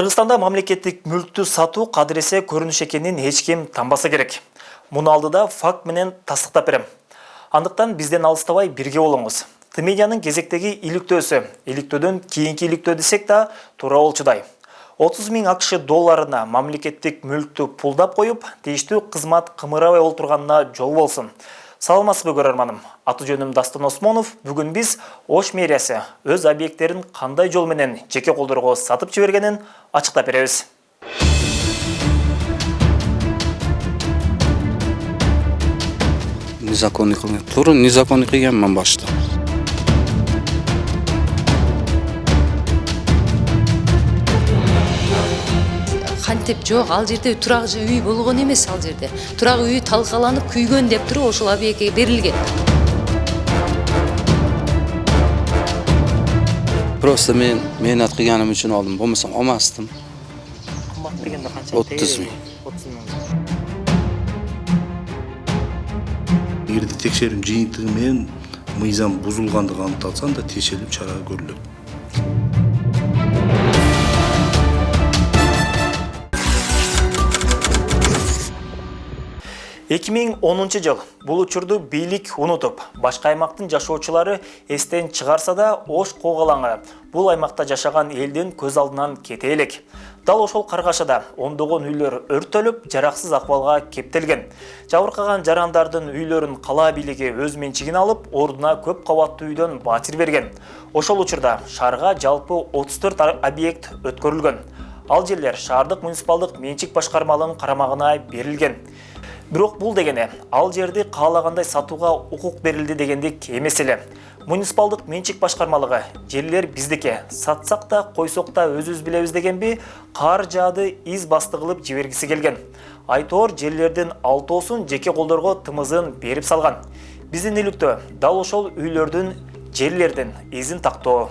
Кыргызстанда мамлекеттик мүлктү сатуу кадыресе көрүнүш экенин эч ким танбаса керек. Муну алдыда факт менен тастыктап берем. Андыктан бизден алыстабай бирге болуңуз. Тмедианын кезектеги иликтөөсү, иликтөөдөн кийинки иликтөө десек да туура болчудай. 30 000 АКШ долларына мамлекеттик мүлктү пулдап коюп, тийиштүү кызмат кымырабай олтурганына жол болсун. Саламатсызбы көрөрманым? Аты жөнүм Дастан Осмонов. Бүгүн биз Ош мэриясы өз объекттерин кандай жол менен жеке колдорго сатып жибергенин ачыктап беребиз. Незаконный кылган. Туура незаконный кылганмын башта. Кантип жок, ал жерде турак үй болгон эмес ал жерде. Турак үй талкаланып күйгөн деп туруп ошол объектке берилген. Просто мен менат кылганым үчүн алдым. Болмосом алмастым. Кымбат дегенде канча? 30 000. 30 000. Эгерде текшерим жыйынтыгы менен мыйзам бузулгандыгы аныкталса, анда тиешелүү чара көрүлөт. 2010 жыл бул учурду бийлик унутуп, башка аймактын жашоочулары эстен чыгарса да Ош Когалаңы бул аймакта жашаган элдин көз алдынан кете элек. Дал ошол Каргашада ондогон үйлөр өрттөлүп, жараксыз акыбалга кептелген. Жабыркаган жарандардын үйлөрүн кала бийлиги өз менчигине алып, ордуна көп кабаттуу үйдөн батир берген. Ошол учурда шаарга жалпы 34 объект өткөрүлгөн. Ал жерлер шаардык муниципалдык менчик башкармалыгынын карамагына берилген. Бирок бул дегене ал жерди каалагандай сатууга укук берилди дегендик эмес эле. Муниципалдык менчик башкармалыгы жерлер биздики, сатсак да койсок да өзүбүз билебиз дегенби, кар жаады из басты кылып жибергиси келген. Айтоор жерлердин 6оосун жеке колдорго тымызын берип салган. Биздин иликтөө дал ошол үйлөрдүн, жерлердин изин тактоо.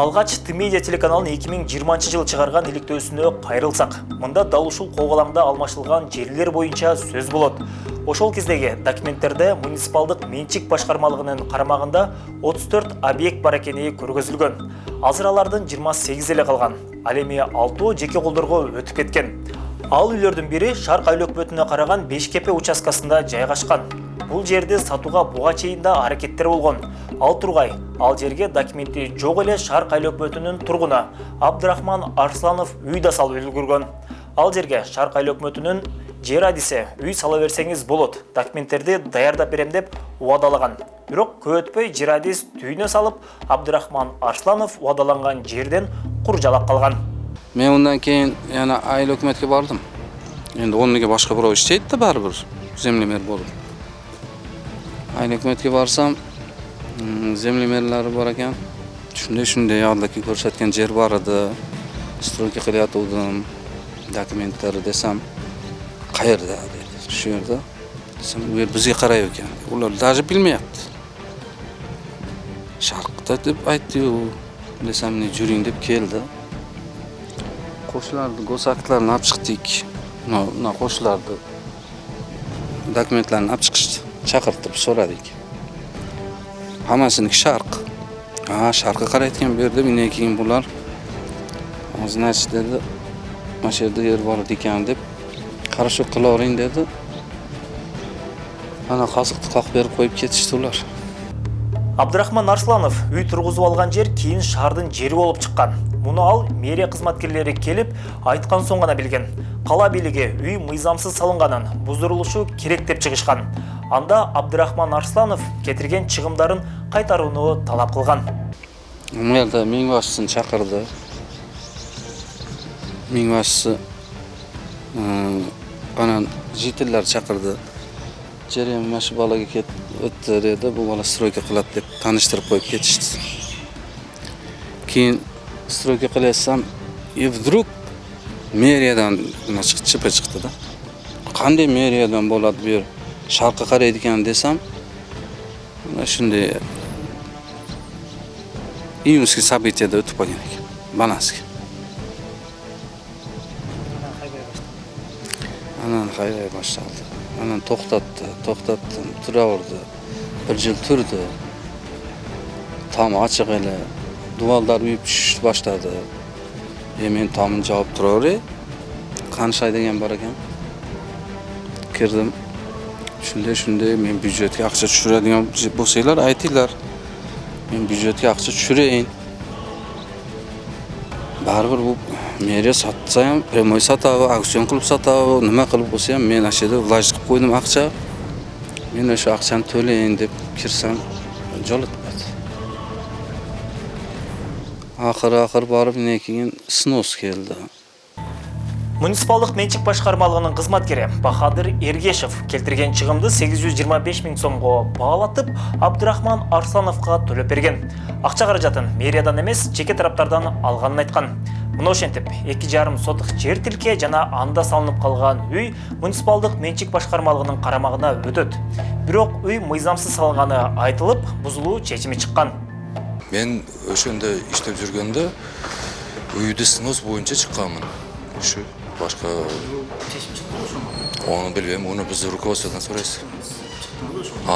Алгач Тмедиа телеканалын 2020 жылы чыгарган иликтөөсүнө кайрылсак, мында дал ушул Когалаңда алмашылган жерлер боюнча сөз болот. Ошол кездеги документтерде муниципалдык менчик башкармалыгынын карамагында 34 объект бар экени көргөзүлгөн. Азыр алардын 28 эле калган. Ал эми 6 жеке колдорго өтүп кеткен. Ал үйлөрдүн бири Шарк айлөкмөтүнө караган Бешкепе участкасында жайгашкан. Бул жерди сатууга буга чейин да аракеттер болгон. Ал тургай, ал жерге документи жок эле Шарк айлөкмөтүнүн тургуну Абдрахман Арсланов үй да салып үлгүргөн. Ал жерге Шарк айлөкмөтүнүн жер адиси үй сала берсеңиз болот, документтерди даярдап берем деп убадалаган. Бирок көп өтпөй жер адис түйүнө салып, Абдрахман Арсланов убадаланган жерден куржалап калган. Мен ундан кийин яна айлөкмөткө бардым. Энд онуга башка бирөө иштейт да баары бир землемер болуп. Айлөкмөткө барсам, землемерлери бар экен. Шундай алдыки көрсөткөн жер бар еді, стройка кылып атуудун документтери десем, каерде дейт. Шу жерде. Десем, бул бизге карай экен. Улар даже билмей атты. Шаркта деп айтты, десем, не жүрүң деп келди. Кошуларды госактыларын алып чыктык. Мына кошуларды документлерин алып чыкышты. Чакыртып сорадык. Хамасыныкы Шарк. Шаркка карайт экен берди, мени кийин булар. Значит деди, мына жерде жер бар экен деп, карашок кыла берейин деди. Ана казыкты как берип коюп кетишти улар. Абдрахман Арсланов үй тургузуп алган жер кийин шаардын жери болуп чыккан. Муну ал мэрия кызматкерлери келип айткан соң гана билген. Кала бийлиги үй мыйзамсыз салынганын, буздурулушу керек деп чыгышкан. Анда Абдрахман Арсланов кетирген чыгымдарын кайтарууну талап кылган. Мэрда миң башчысын чакырды. Миң башчысы анан жителер чакырды. Жерем машы балага кет өттү деди, бул бала стройка кылат деп тааныштырып коюп кетишти. Кийин стройка кыласам, и вдруг мэриядан чыкты да. Кандай мэриядан болот бир Шаркка карайт экен десем, ушундай июньский событияда өтүп калган экен. Банаский. Анан кайбай башталды. Анан токтоттум, тура берди. 1 жыл турду. Там ачык эле. Дубалдар үйүп түшүп баштады. Мен тамын жаап тура бере. Каншай деген бар экен. Кирдим. Шундай мен бюджетке акча түшүрөдүгөн болсойлар айтыйлар. Мен бюджетке акча түшүрөйүн. Барбыр бул мэрия сатсам, прямой сатабы, аукцион кылып сатабы, нема кылып болсо мен ашеде влажить кылып койдум акча. Мен ошо акчаны төлөйүн деп кирсем, жол өтпөдү. Акыр барып кийин снос келди. Муниципалдык менчик башкармалыгынын кызматкери Бахадыр Эргешев келтирген чыгымды 825 миң сомго баалатып, Абдырахман Арслановго төлөп берген. Акча каражатын мэриядан эмес, жеке тараптардан алганын айткан. Мына ошентип 2,5 сотук жер тилке жана анда салынып калган үй муниципалдык менчик башкармалыгынын карамагына өтөт. Бирок үй мыйзамсыз салынганы айтылып, бузулуу чечими чыккан. Мен ошондо иштеп жүргөндө үйдү снос боюнча чыкканмын. Ушу башка onu билбейм, onu биз руководстводан сурайбыз.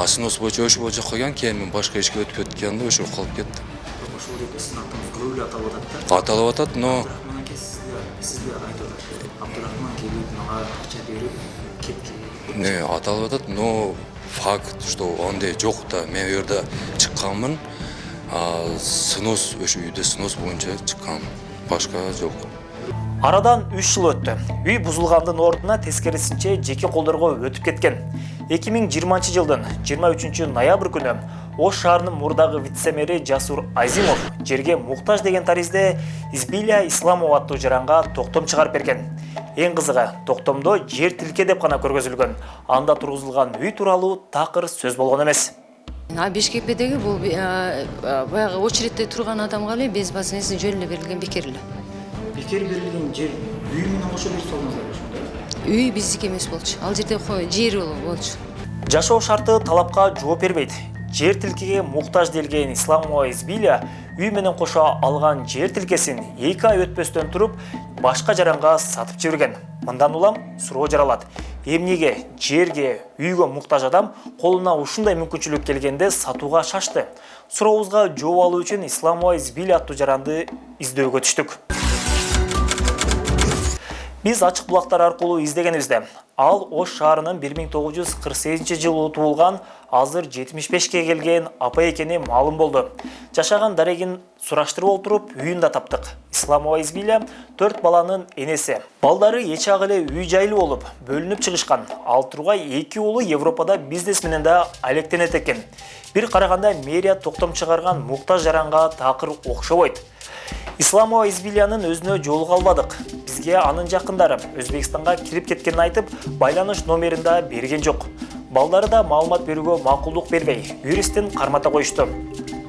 Снос боюнча ошо жок койгон, кийин мен башка ишке өтүп кеткенде ошо калып кеттим. Аталып атат, но не аталып атат, но факт, что андай жок да. Мен жерде чыкканмын. Снос ошо үйдө снос боюнча чыккан. Башка жок. Арадан 3 жыл өттү. Үй бузулгандын ордуна тескерисинче жеке колдорго өтүп кеткен. 2020 жылдын 23 ноябрь күнү Ош шаарынын мурдагы вице-мэри Жасур Азимов жерге муктаж деген таризде Избилия Исламова аттуу жаранга токтом чыгарып берген. Эң кызыгы, токтомдо жер тилке деп гана көргөзүлгөн. Анда тургузулган үй тууралуу такыр сөз болгон эмес. Бишкекпедеги бул баягы очередте турган адамга эле без базасы жөн эле берилген бекер эле. Бекер берилген жер үй менен кошо берип салдыңыздар ошондо? Үй биздики эмес болчу. Ал жерде жер болчу. Жашоо шарты талапка жооп бербейт. Жер тилкеге муктаж делген Исламова Избилия үй менен кошо алган жер тилкесин 2 ай өтпөстөн туруп башка жаранга сатып жиберген. Мындан улам суроо жаралат. Эмнеге жерге, үйгө муктаж адам колуна ушундай мүмкүнчүлүк келгенде сатууга шашты? Сурообузга жооп алуу үчүн Исламова Избилия аттуу жаранды издөөгө түштүк. Биз ачык булактар аркылуу издегенибизде, ал Ош шаарынын 1948-жылы туулган, азыр 75-ке келген апа экени маалым болду. Жашаган дарегин сураштырып олтуруп, үйүн да таптык. Исламова Избилия 4 баланын энеси. Балдары эчак эле үй жайлуу болуп, бөлүнүп чыгышкан. Ал тургай 2 уулу Европада бизнес менен да алектенет экен. Бир караганда мэрия токтом чыгарган муктаж жаранга такыр окшобойт. Исламова Избилиянын өзүнө жолуга албадык. Бизге анын жакындары Өзбекстанга кирип кеткенин айтып, байланыш номерин да берген жок. Балдары да маалымат берүүгө макулдук бербей, юристтин кармата коюшту.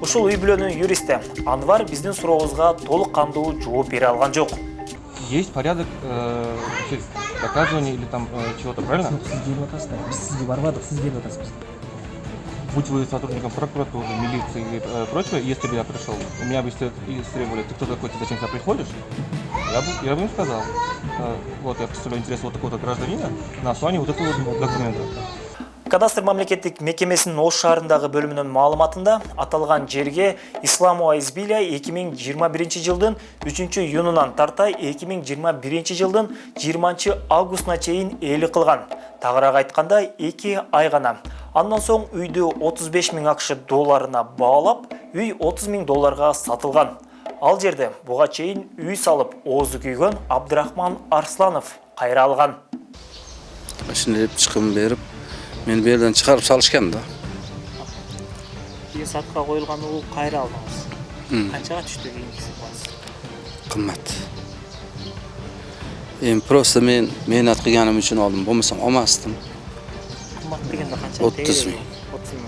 Ушул үй бүлөнүн юристи Анвар биздин сурообузга толук кандуу жооп бере алган жок. Есть порядок доказывания или там чего-то, правильно? Будь вы сотрудником прокуратуры, милиции и прочего, если бы я пришел, у меня бы истребовали, ты кто такой, ты зачем сюда приходишь? Я бы им сказал, вот я представляю интерес вот такого-то гражданина на основании вот этого вот документа. Кадастр мамлекеттик мекемесинин Ош шаарындагы бөлүмүнүн маалыматында аталган жерге Исламова Избилия 2021 жылдын 3-июнунан тарта 2021 жылдын 20 августуна чейин ээлик кылган. Тагыраак айтканда 2 ай гана. Андан соң үйдү 35 000 акш долларына баалап, үй 30 000 долларга сатылган. Ал жерде буга чейин үй салып оозу күйгөн Абдырахман Арсланов кайра алган. Ошондой чыгым берип, мен бу жерден чыгарып салышкан да. Кийин сатка коюлган ул кайра алдыңыз. Канчага түштү кийинкиси баасы? Кымбат. Просто мен менат кылганым үчүн алдым, болмосо алмастым. Кымбат дегенде канча? 30 000. 30 000.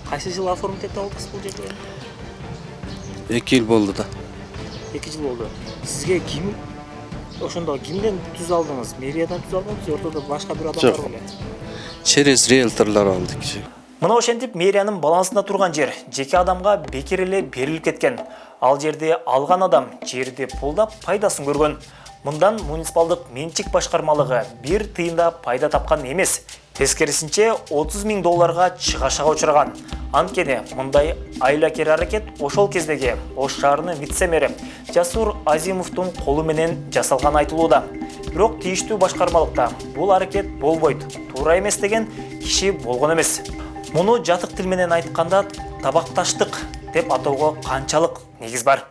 Кайсы жылы оформить этип алдыңыз бул жерди? 2 жыл болду да. 2 жыл болду. Сизге ким ошондо кимден түз алдыңыз? Мэриядан түз алдыңыз, ортодо башка бир адам бар беле? Через риэлторлор алдык. Мына ошентип мэриянын балансында турган жер жеке адамга бекер эле берилип кеткен. Ал жерде алган адам жерди пулдап пайдасын көргөн. Мындан муниципалдык менчик башкармалыгы бир тыйында пайда тапкан эмес. Тескерисинче $30,000 чыгашага учураган. Анткени мындай айлакер аракет ошол кездеги Ош шаарынын вице-мэри Жасур Азимовдун колу менен жасалган айтылууда. Бирок тийиштүү башкармалыкта бул аракет болбойт, туура эмес деген киши болгон эмес. Муну жатык тил менен айтканда табакташтык деп атоого канчалык негиз бар?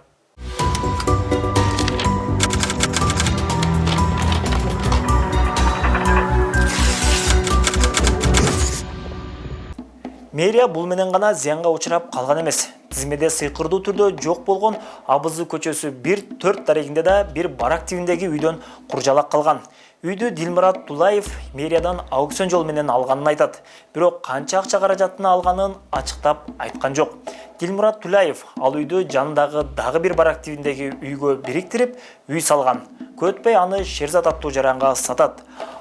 Мэрия бул менен гана зыянга учурап калган эмес. Тизмеде сыйкырдуу түрдө жок болгон Абызы көчөсү 1-4 дарегинде да бир барак тибиндеги үйдөн куржалак калган. Үйдү Дилмурат Тулаев мэриядан аукцион жол менен алганын айтат. Бирок канча акча каражатына алганын ачыктап айткан жок. Дилмурат Тулаев ал үйдү жанындагы дагы бир барак тибиндеги үйгө бириктирип, үй салган. Көтпөй аны Шерзат аттуу жаранга сатат.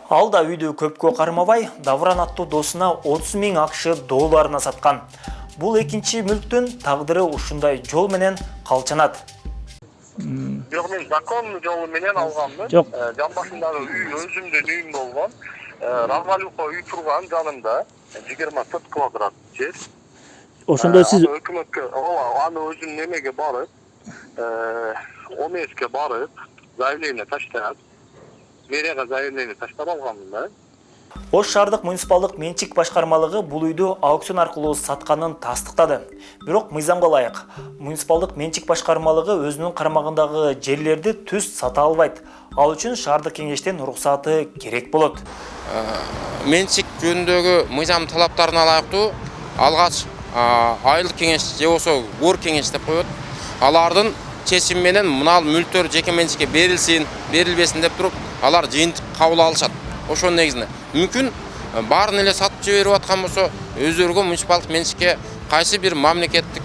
Ал да үйдү көпкө кармабай, Давран аттуу досуна $30,000 саткан. Бул экинчи мүлктүн тагдыры ушундай жол менен калчанат. Yok men zakon yolu menен alганмын. Жок. Жан башындагы үй өзүмдүн үйүм болгон. Равалюка үй турган жанында 24 квадрат жер. Ошондо сиз өкмөткө аны өзүм немеге барып, ОМСке барып, заявление таштап, мэрияга заявление таштап алганмын да. Ош шаардык муниципалдык менчик башкармалыгы бул үйдү аукцион аркылуу сатканын тастыктады. Бирок мыйзамга ылайык, муниципалдык менчик башкармалыгы өзүнүн карамагындагы жерлерди түз сата албайт. Ал үчүн шаардык кеңештен уруксаты керек болот. Менчик жөнүндөгү мыйзам талаптарына ылайыктуу алгач айылдык кеңеш же болсо ор кеңеш деп коет. Алардын чечими менен мына мүлктөр жеке менчикке берилсин, берилбесин деп туруп, алар жыйынтык кабыл алышат. Ошонун негизинде мүмкүн баарын эле сатып жиберип аткан болсо, өздөрүгө муниципалдык менчикке кайсы бир мамлекеттик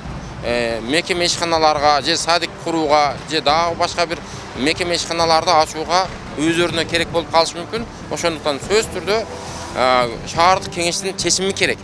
мекеме ишканаларга же садик курууга же дагы башка бир мекеме ишканаларды ачууга өздөрүнө керек болуп калышы мүмкүн. Ошондуктан сөзсүз түрдө шаардык кеңештин чечими керек.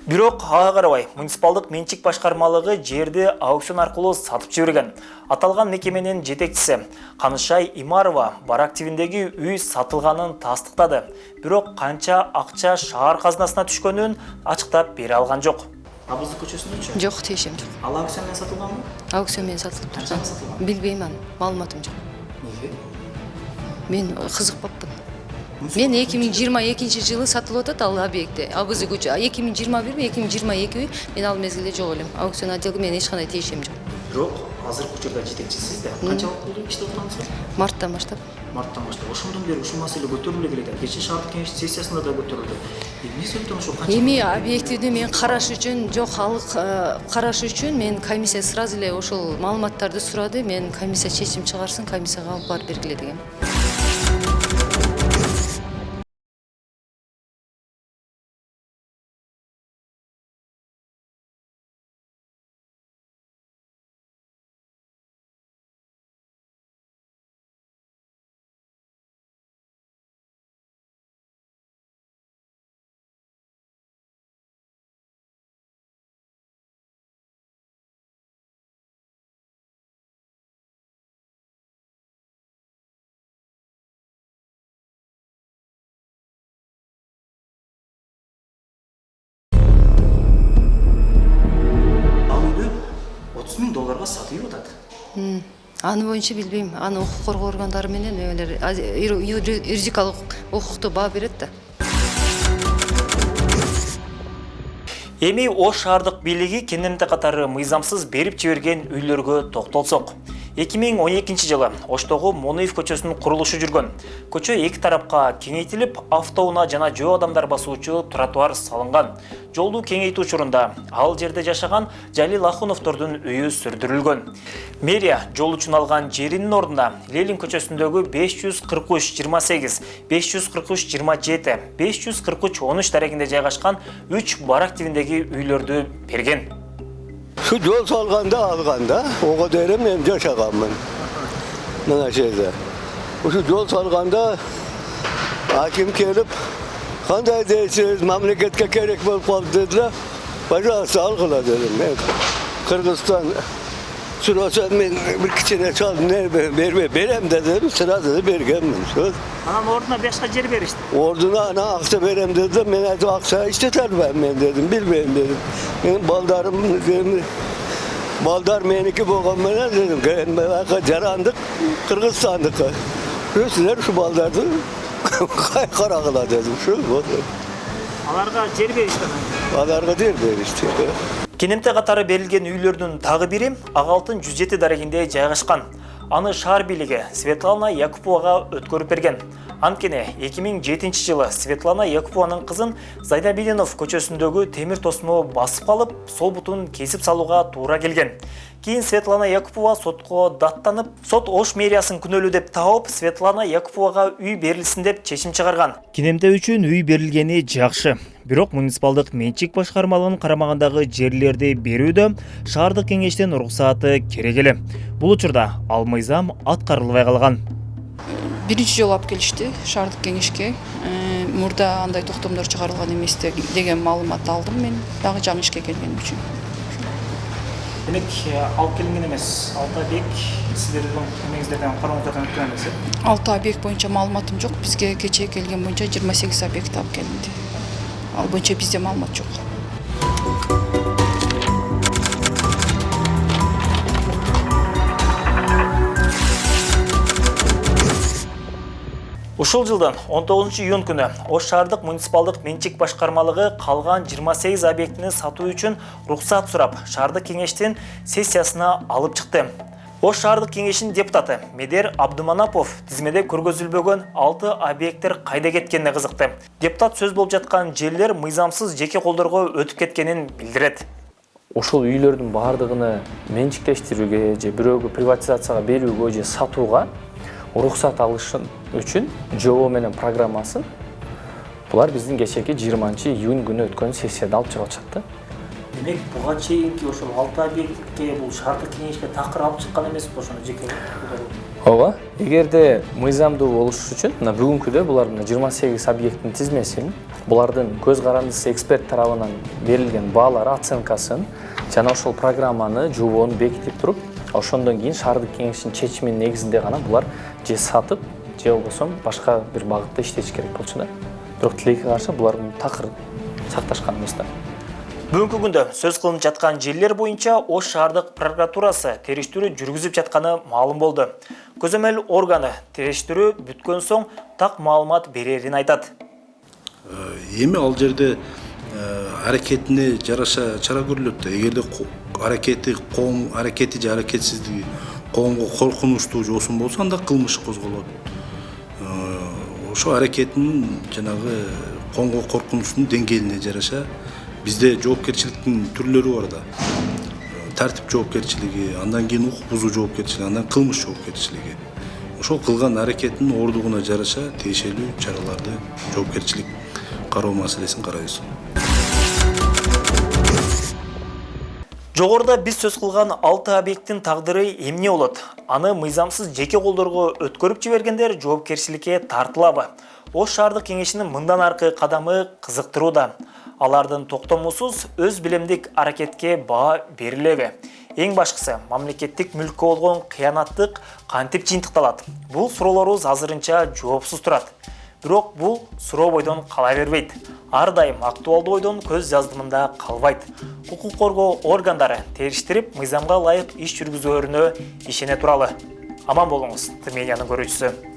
Бирок ага карабай, муниципалдык менчик башкармалыгы жерди аукцион аркылуу сатып жиберген. Аталган мекеменин жетекчиси Канышай Имарова барак тибиндеги үй сатылганын тастыктады. Бирок канча акча шаар казынасына түшкөнүн ачыктап бере алган жок. Абызы көчөсүндөчү? Жок, тиешем жок. Ал аукцион менен сатылганбы? Аукцион менен сатылып Канчага турган. сатылган? Билбейм аны, маалыматым жок. Неге? Мен кызыкпаппын. Мен 2022-жылы сатылып атат ал объекти. Абызы көчө 2021 2022 үй мен ал мезгилде жок элем. Аукцион отделге мен эч кандай тиешем жок. Бирок азыркы учурда жетекчисиз да. Канчалык болду иштеп аткансыз? Марттан баштап. Марттан баштап. Ошондон бери ушул маселе көтөрүлө келет. Кечээ шаардык кеңеш сессиясында да көтөрүлдү. Эмне себептен ошол канча? Эми объективди мен караш үчүн, жок халык караш үчүн мен комиссия сразу эле ошол маалыматтарды сурады. Мен комиссия чечим чыгарсын, комиссияга алып барып бергиле дегем. $30,000 сатылып атат. Аны боюнча билбейм. Аны укук коргоо органдары менен юридикалык укукту баа берет да. Эми Ош шаардык бийлиги кененте катары мыйзамсыз берип жиберген үйлөргө токтолсок. 2012-жылы Оштогу Моноев көчөсүнүн курулушу жүргөн. Көчө эки тарапка кеңейтилип, автоунаа жана жөө адамдар басуучу тротуар салынган. Жолду кеңейтүү учурунда ал жерде жашаган Жалил Ахуновдордун үйү сүрдүрүлгөн. Мэрия жол үчүн алган жеринин ордуна Ленин көчөсүндөгү 543-28, 543-27, 543-13 дарегинде жайгашкан 3 барак тибиндеги үйлөрдү берген. Şu yol alganda o kadar ben yaşaganmın. Mına şeyde. Şu yol salganda hakim gelip kanday değilsiniz memleketke gerek bol dediler. Bacağı algıla dedim. Ben Kırgızistan Sırasa men bir kichine çal ne berem dedim sırada bergenmin. Anam orduna 5 yer berişti. Orduna ana aksa berem dedim men aytып aksa işleter ben dedim bilmeyim dedim. Men baldarım dedim. Baldar meniki bolgan menen dedim. Ben jarandık Kırgızstandık. Sizler şu baldardı karagıla dedim şu. Аларга жер беришти. Adarga der berişti. Кенемте катары берилген үйлөрдүн тагы бири Ак Алтын 107 дарегинде жайгашкан. Аны шаар бийлиги Светлана Якововага өткөрүп берген. Анткени 2007 жылы Светлана Яковованын кызын Зайнабидинов көчөсүндөгү темир тосмо басып калып, сол бутун кесип салууга туура келген. Кийин Светлана Яковова сотко даттанып, сот Ош мэриясын күнөөлүү деп таап, Светлана Якововага үй берилсин деп чечим чыгарган. Кенемте үчүн үй берилгени жакшы. Бирок муниципалдык менчик башкармалыгынын карамагындагы жерлерди берүүдө шаардык кеңештин уруксаты керек эле. Бул учурда ал мыйзам аткарылбай калган. Биринчи жолу алып келишти шаардык кеңешке. Мурда андай токтомдор чыгарылган эмес деген маалымат алдым мен дагы жаңы ишке келгеним үчүн. Демек, алып келинген эмес. 6 объект сиздердин эмеңиздерден карооңуздардан өткөн эмес. 6 объект боюнча маалыматым жок. Бизге кечээ келген боюнча 28 объект алып келинди. Ал боюнча бизде маалымат жок. Ушул жылдын 19-июнь күнү Ош шаардык муниципалдык менчик башкармалыгы калган 28 объектини сатуу үчүн уруксат сурап, шаардык кеңештин сессиясына алып чыкты. Ош шаардык кеңешинин депутаты Медер Абдуманапов тизмеде көргөзүлбөгөн 6 объекттер кайда кеткенине кызыкты. Депутат сөз болуп жаткан жерлер мыйзамсыз жеке колдорго өтүп кеткенин билдирет. Ошол үйлөрдүн баардыгын менчиктештирүүгө же бирөөгө приватизацияга берүүгө же сатууга уруксат алыш үчүн жобо менен программасын булар биздин кечээки 20-июнь күнү өткөн сессияда алып чыгып атышат. Демек, буга чейинки ошол 6 объектке бул шаардык кеңешке такыр алып чыккан эмес ошону жеке. Ооба, эгерде мыйзамдуу болуш үчүн мына бүгүнкүдө булар 28 объекттин тизмесин, булардын көз карандысы эксперт тарабынан берилген баалары, оценкасын жана ошол программаны жобону бекитип туруп, ошондон кийин шаардык кеңештин чечиминин негизинде гана булар же сатып, же болбосо башка бир багытта иштеш керек болчу да. Бирок тилекке каршы булар такыр сакташкан эмес да. Бүгүнкү күндө сөз кылынып жаткан жерлер боюнча Ош шаардык прокуратурасы териштирүү жүргүзүп жатканы маалым болду. Көзөмөл органы териштирүү бүткөн соң так маалымат берерин айтат. Эми ал жерде аракетине жараша чара көрүлөт да. Эгерде аракети же аракетсиздиги коомго коркунучтуу жосун болсо анда кылмыш козголот. Ошо аракетинин жанагы коомго коркунучтун деңгээлине жараша бизде жоопкерчиликтин түрлөрү бар да. Тартип жоопкерчилиги, андан кийин укук бузуу жоопкерчилиги, андан кылмыш жоопкерчилиги. Ошол кылган аракетинин ордугуна жараша тиешелүү чараларды жоопкерчилик кароо маселесин карайбыз. Жогоруда биз сөз кылган 6 объекттин тагдыры эмне болот? Аны мыйзамсыз жеке колдорго өткөрүп жибергендер жоопкерчиликке тартылабы? Ош шаардык кеңешинин мындан аркы кадамы кызыктырууда. Алардын токтомусуз өз билимдик аракетке баа берилеби? Эң башкысы, мамлекеттик мүлккө болгон кыянаттык кантип жыйынтыкталат? Бул суроолорубуз азырынча жоопсуз турат. Бирок бул суроо бойдон кала бербейт. Ар дайым актуалдуу ойдон көз жаздымында калбайт. Укук коргоо органдары териштирип, мыйзамга ылайык иш жүргүзөөрүнө ишене туралы. Аман болуңуз, Тменянын көрүүчүсү.